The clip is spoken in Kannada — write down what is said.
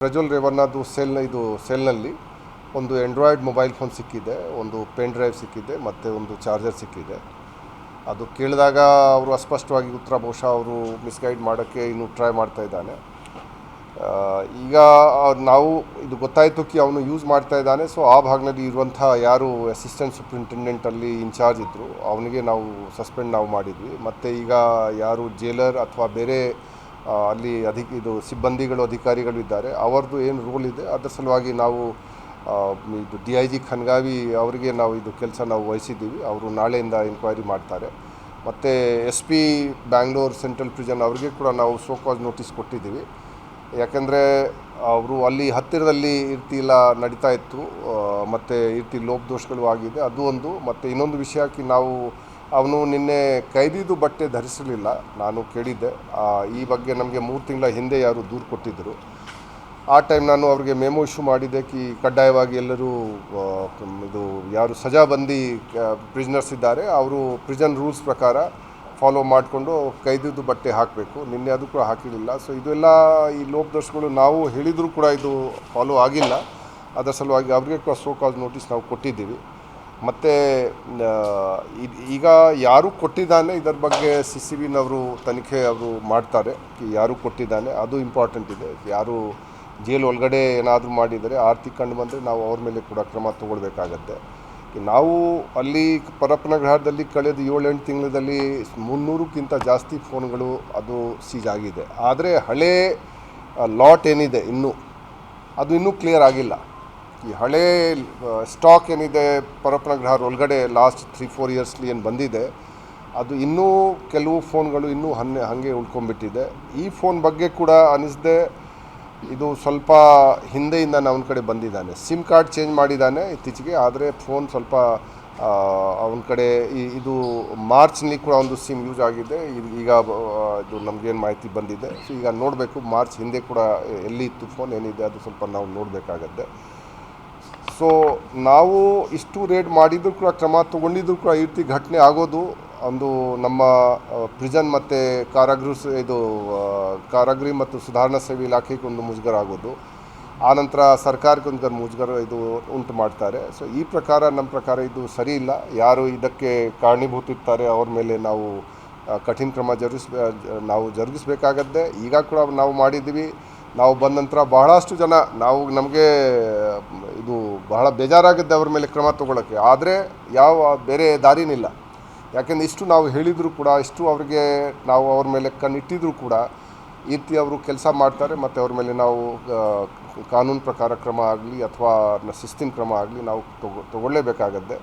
ಪ್ರಜ್ವಲ್ ರೇವಣ್ಣದು ಸೆಲ್ನಲ್ಲಿ ಒಂದು ಆಂಡ್ರಾಯ್ಡ್ ಮೊಬೈಲ್ ಫೋನ್ ಸಿಕ್ಕಿದೆ, ಒಂದು ಪೆನ್ ಡ್ರೈವ್ ಸಿಕ್ಕಿದೆ ಮತ್ತು ಒಂದು ಚಾರ್ಜರ್ ಸಿಕ್ಕಿದೆ. ಅದು ಕೇಳಿದಾಗ ಅವರು ಅಸ್ಪಷ್ಟವಾಗಿ ಉತ್ತರ ಬಹುಶಃ ಅವರು ಮಿಸ್ಗೈಡ್ ಮಾಡೋಕ್ಕೆ ಇನ್ನೂ ಟ್ರೈ ಮಾಡ್ತಾ ಇದ್ದಾನೆ. ಈಗ ನಾವು ಇದು ಗೊತ್ತಾಯಿತು ಕಿ ಅವನು ಯೂಸ್ ಮಾಡ್ತಾ ಇದ್ದಾನೆ. ಸೊ ಆ ಭಾಗದಲ್ಲಿ ಇರುವಂಥ ಯಾರು ಅಸಿಸ್ಟೆಂಟ್ ಸೂಪ್ರಿಂಟೆಂಡೆಂಟಲ್ಲಿ ಇನ್ಚಾರ್ಜ್ ಇದ್ದರು ಅವನಿಗೆ ನಾವು ಸಸ್ಪೆಂಡ್ ಮಾಡಿದ್ವಿ. ಮತ್ತು ಈಗ ಯಾರು ಜೇಲರ್ ಅಥವಾ ಬೇರೆ ಅಲ್ಲಿ ಸಿಬ್ಬಂದಿಗಳು ಅಧಿಕಾರಿಗಳು ಇದ್ದಾರೆ, ಅವರದ್ದು ಏನು ರೋಲ್ ಇದೆ ಅದರ ಸಲುವಾಗಿ ನಾವು ಇದು DIG ಖನ್ಗಾವಿ ಅವರಿಗೆ ನಾವು ಇದು ಕೆಲಸ ನಾವು ವಹಿಸಿದ್ದೀವಿ. ಅವರು ನಾಳೆಯಿಂದ ಎನ್ಕ್ವೈರಿ ಮಾಡ್ತಾರೆ. ಮತ್ತು SP ಬ್ಯಾಂಗ್ಳೂರ್ ಸೆಂಟ್ರಲ್ ಪ್ರಿಸನ್ ಅವರಿಗೆ ಕೂಡ ನಾವು ಸೋ ಕಾಸ್ ನೋಟಿಸ್ ಕೊಟ್ಟಿದ್ದೀವಿ. ಯಾಕೆಂದರೆ ಅವರು ಅಲ್ಲಿ ಹತ್ತಿರದಲ್ಲಿ ಇರ್ತಿಲ್ಲ ನಡೀತಾ ಇತ್ತು ಮತ್ತು ಲೋಪದೋಷಗಳು ಆಗಿದೆ, ಅದು ಒಂದು. ಮತ್ತು ಇನ್ನೊಂದು ವಿಷಯಕ್ಕೆ ನಾವು ಅವನು ನಿನ್ನೆ ಕೈದಿದ್ದು ಬಟ್ಟೆ ಧರಿಸಲಿಲ್ಲ, ನಾನು ಕೇಳಿದ್ದೆ. ಈ ಬಗ್ಗೆ ನಮಗೆ 3 ತಿಂಗಳ ಹಿಂದೆ ಯಾರು ದೂರು ಕೊಟ್ಟಿದ್ದರು. ಆ ಟೈಮ್ ನಾನು ಅವ್ರಿಗೆ ಮೆಮೊ ಇಶ್ಯೂ ಮಾಡಿದ್ದೆ ಕಿ ಕಡ್ಡಾಯವಾಗಿ ಎಲ್ಲರೂ ಇದು ಯಾರು ಸಜಾಬಂದಿ ಪ್ರಿಸ್ನರ್ಸ್ ಇದ್ದಾರೆ ಅವರು ಪ್ರಿಸನ್ ರೂಲ್ಸ್ ಪ್ರಕಾರ ಫಾಲೋ ಮಾಡಿಕೊಂಡು ಕೈದಿದ್ದು ಬಟ್ಟೆ ಹಾಕಬೇಕು. ನಿನ್ನೆ ಅದು ಕೂಡ ಹಾಕಿರಲಿಲ್ಲ. ಸೊ ಇದೆಲ್ಲ ಈ ಲೋಪದೋಷಗಳು ನಾವು ಹೇಳಿದರೂ ಕೂಡ ಇದು ಫಾಲೋ ಆಗಿಲ್ಲ. ಅದರ ಸಲುವಾಗಿ ಅವರಿಗೆ ಕೂಡ ಸೋ ಕಾಸ್ ನೋಟಿಸ್ ನಾವು ಕೊಟ್ಟಿದ್ದೀವಿ. ಮತ್ತು ಈಗ ಯಾರು ಕೊಟ್ಟಿದ್ದಾನೆ ಇದರ ಬಗ್ಗೆ CCBನವರು ತನಿಖೆ ಅವರು ಮಾಡ್ತಾರೆ. ಯಾರು ಕೊಟ್ಟಿದ್ದಾನೆ ಅದು ಇಂಪಾರ್ಟೆಂಟ್ ಇದೆ. ಯಾರು ಜೈಲು ಒಳಗಡೆ ಏನಾದರೂ ಮಾಡಿದರೆ ಆರ್ತಿ ಕಂಡು ಬಂದರೆ ನಾವು ಅವ್ರ ಮೇಲೆ ಕೂಡ ಕ್ರಮ ತಗೊಳ್ಬೇಕಾಗತ್ತೆ. ನಾವು ಅಲ್ಲಿ ಪರಪ್ಪನಗ್ರಹದಲ್ಲಿ ಕಳೆದ 7-8 ತಿಂಗಳಲ್ಲಿ 300ಕ್ಕಿಂತ ಜಾಸ್ತಿ ಫೋನ್ಗಳು ಅದು ಸೀಜ್ ಆಗಿದೆ. ಆದರೆ ಹಳೇ ಲಾಟ್ ಏನಿದೆ ಅದು ಇನ್ನೂ ಕ್ಲಿಯರ್ ಆಗಿಲ್ಲ. ಈ ಹಳೇ ಸ್ಟಾಕ್ ಏನಿದೆ ಪರಪ್ಪನಗ್ರಹ ಒಳಗಡೆ ಲಾಸ್ಟ್ 3-4 ಇಯರ್ಸ್ಲಿ ಏನು ಬಂದಿದೆ, ಅದು ಇನ್ನೂ ಕೆಲವು ಫೋನ್ಗಳು ಇನ್ನೂ ಹಾಗೆ ಉಳ್ಕೊಂಡ್ಬಿಟ್ಟಿದೆ. ಈ ಫೋನ್ ಬಗ್ಗೆ ಕೂಡ ಅನ್ನಿಸ್ದೆ ಇದು ಸ್ವಲ್ಪ ಹಿಂದೆಯಿಂದ ಅವನ ಕಡೆ ಬಂದಿದ್ದಾನೆ. ಸಿಮ್ ಕಾರ್ಡ್ ಚೇಂಜ್ ಮಾಡಿದ್ದಾನೆ ಇತ್ತೀಚೆಗೆ, ಆದರೆ ಫೋನ್ ಸ್ವಲ್ಪ ಅವನ ಕಡೆ ಇದು ಮಾರ್ಚ್ನಲ್ಲಿ ಕೂಡ ಒಂದು ಸಿಮ್ ಯೂಸ್ ಆಗಿದೆ. ಈಗ ಇದು ನಮಗೇನು ಮಾಹಿತಿ ಬಂದಿದೆ. ಸೊ ಈಗ ನೋಡಬೇಕು ಮಾರ್ಚ್ ಹಿಂದೆ ಕೂಡ ಎಲ್ಲಿ ಇತ್ತು ಫೋನ್ ಏನಿದೆ ಅದು ಸ್ವಲ್ಪ ನಾವು ನೋಡಬೇಕಾಗತ್ತೆ. ಸೊ ನಾವು ಇಷ್ಟು ರೇಡ್ ಮಾಡಿದರೂ ಕೂಡ ಕ್ರಮ ತೊಗೊಂಡಿದ್ರು ಕೂಡ ಈ ರೀತಿ ಘಟನೆ ಆಗೋದು ಒಂದು ನಮ್ಮ ಪ್ರಿಸನ್ ಮತ್ತು ಕಾರಾಗೃಹ ಮತ್ತು ಸುಧಾರಣಾ ಸೇವೆ ಇಲಾಖೆಗೆ ಒಂದು ಮುಜುಗರ ಆಗೋದು, ಆನಂತರ ಸರ್ಕಾರಕ್ಕೆ ಒಂದು ಮುಜುಗರ ಇದು ಉಂಟು ಮಾಡ್ತಾರೆ. ಸೊ ಈ ನಮ್ಮ ಪ್ರಕಾರ ಇದು ಸರಿ ಇಲ್ಲ. ಯಾರು ಇದಕ್ಕೆ ಕಾರಣೀಭೂತಿರ್ತಾರೆ ಅವ್ರ ಮೇಲೆ ನಾವು ಕಠಿಣ ಕ್ರಮ ಜರುಗಿಸಬೇಕಾಗತ್ತೆ. ಈಗ ಕೂಡ ನಾವು ಮಾಡಿದ್ದೀವಿ. ನಾವು ಬಂದ ನಂತರ ಬಹಳಷ್ಟು ಜನ ನಮಗೆ ಇದು ಬಹಳ ಬೇಜಾರಾಗುತ್ತೆ ಅವ್ರ ಮೇಲೆ ಕ್ರಮ ತೊಗೊಳ್ಳೋಕ್ಕೆ. ಆದರೆ ಬೇರೆ ದಾರಿನಿಲ್ಲ. ಯಾಕೆಂದರೆ ಇಷ್ಟು ನಾವು ಹೇಳಿದರೂ ಕೂಡ, ಇಷ್ಟು ಅವ್ರಿಗೆ ನಾವು ಅವ್ರ ಮೇಲೆ ಕಣ್ಣಿಟ್ಟಿದ್ರೂ ಕೂಡ ಈ ರೀತಿ ಅವರು ಕೆಲಸ ಮಾಡ್ತಾರೆ. ಮತ್ತು ಅವ್ರ ಮೇಲೆ ನಾವು ಕಾನೂನು ಪ್ರಕಾರ ಕ್ರಮ ಆಗಲಿ ಅಥವಾ ಶಿಸ್ತಿನ ಕ್ರಮ ಆಗಲಿ ನಾವು ತಗೊಳ್ಳೇಬೇಕಾಗತ್ತೆ.